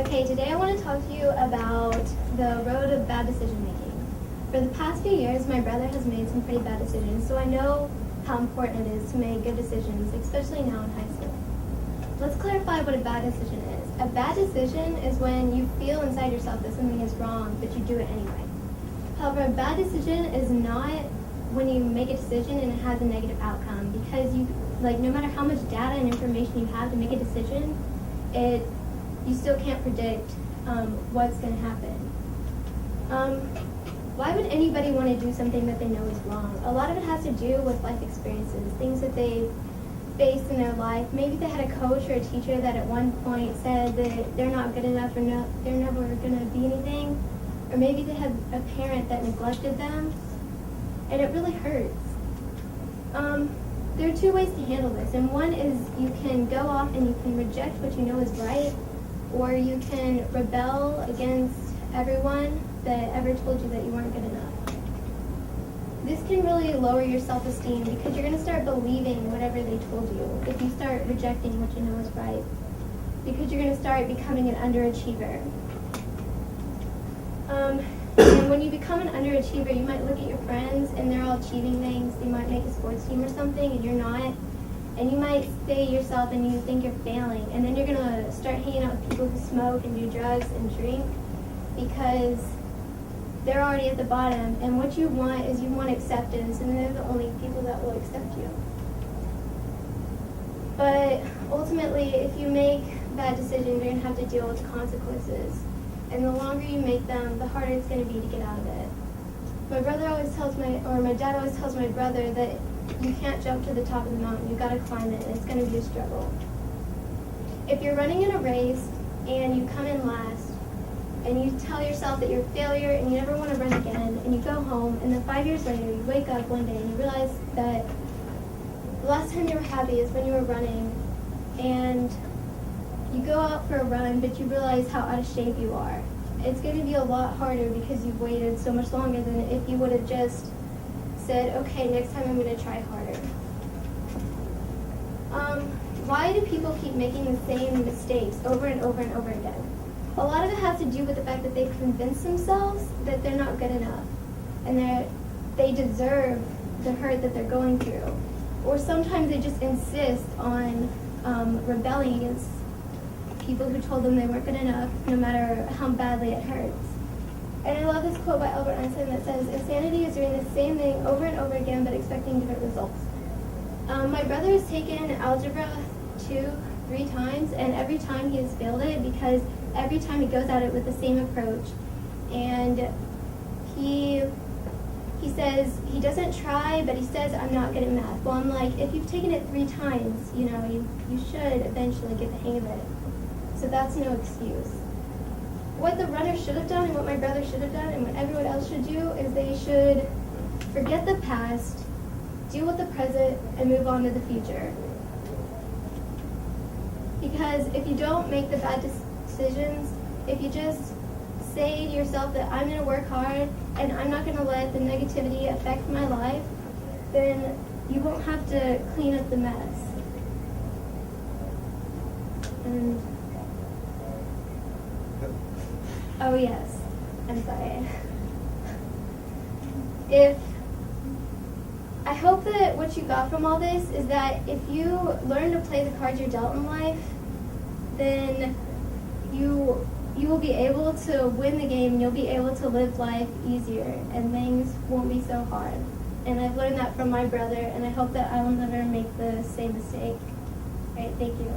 Okay, today I want to talk to you about the road of bad decision making. For the past few years, my brother has made some pretty bad decisions, so I know how important it is to make good decisions, especially now in high school. Let's clarify what a bad decision is. A bad decision is when you feel inside yourself that something is wrong, but you do it anyway. However, a bad decision is not when you make a decision and it has a negative outcome, because no matter how much data and information you have to make a decision, you still can't predict what's going to happen. Why would anybody want to do something that they know is wrong? A lot of it has to do with life experiences, things that they faced in their life. Maybe they had a coach or a teacher that at one point said that they're not good enough or they're never going to be anything. Or maybe they had a parent that neglected them, and it really hurts. There are two ways to handle this, and one is you can go off and you can reject what you know is right, or you can rebel against everyone that ever told you that you weren't good enough. This can really lower your self-esteem because you're going to start believing whatever they told you if you start rejecting what you know is right, because you're going to start becoming an underachiever. And when you become an underachiever, you might look at your friends and they're all achieving things. You might make a sports team or something and you're not. And you might say to yourself and you think you're failing. And then you're going to start hanging out with people who smoke and do drugs and drink because they're already at the bottom. And what you want is you want acceptance, and they're the only people that will accept you. But ultimately, if you make bad decisions, you're going to have to deal with consequences. And the longer you make them, the harder it's going to be to get out of it. My dad always tells my brother that you can't jump to the top of the mountain. You've got to climb it, and it's going to be a struggle. If you're running in a race and you come in last, and you tell yourself that you're a failure and you never want to run again, and you go home, and then 5 years later you wake up one day and you realize that the last time you were happy is when you were running, and you go out for a run, but you realize how out of shape you are. It's going to be a lot harder because you've waited so much longer than if you would have just said, okay, next time I'm going to try harder. Why do people keep making the same mistakes over and over and over again? A lot of it has to do with the fact that they've convinced themselves that they're not good enough and they deserve the hurt that they're going through. Or sometimes they just insist on rebelling against people who told them they weren't good enough, no matter how badly it hurts. And I love this quote by Albert Einstein that says, insanity is doing the same thing over and over again but expecting different results. My brother has taken algebra 2-3 times, and every time he has failed it because every time he goes at it with the same approach. And he says he doesn't try, but he says, I'm not good at math. Well, I'm like, if you've taken it 3 times, you should eventually get the hang of it. So that's no excuse. What the runner should have done and what my brother should have done and what everyone else should do is they should forget the past, deal with the present, and move on to the future. Because if you don't make the bad decisions, if you just say to yourself that I'm going to work hard and I'm not going to let the negativity affect my life, then you won't have to clean up the mess. And oh yes, I'm sorry. I hope that what you got from all this is that if you learn to play the cards you're dealt in life, then you will be able to win the game, and you'll be able to live life easier, and things won't be so hard. And I've learned that from my brother, and I hope that I will never make the same mistake. All right, thank you.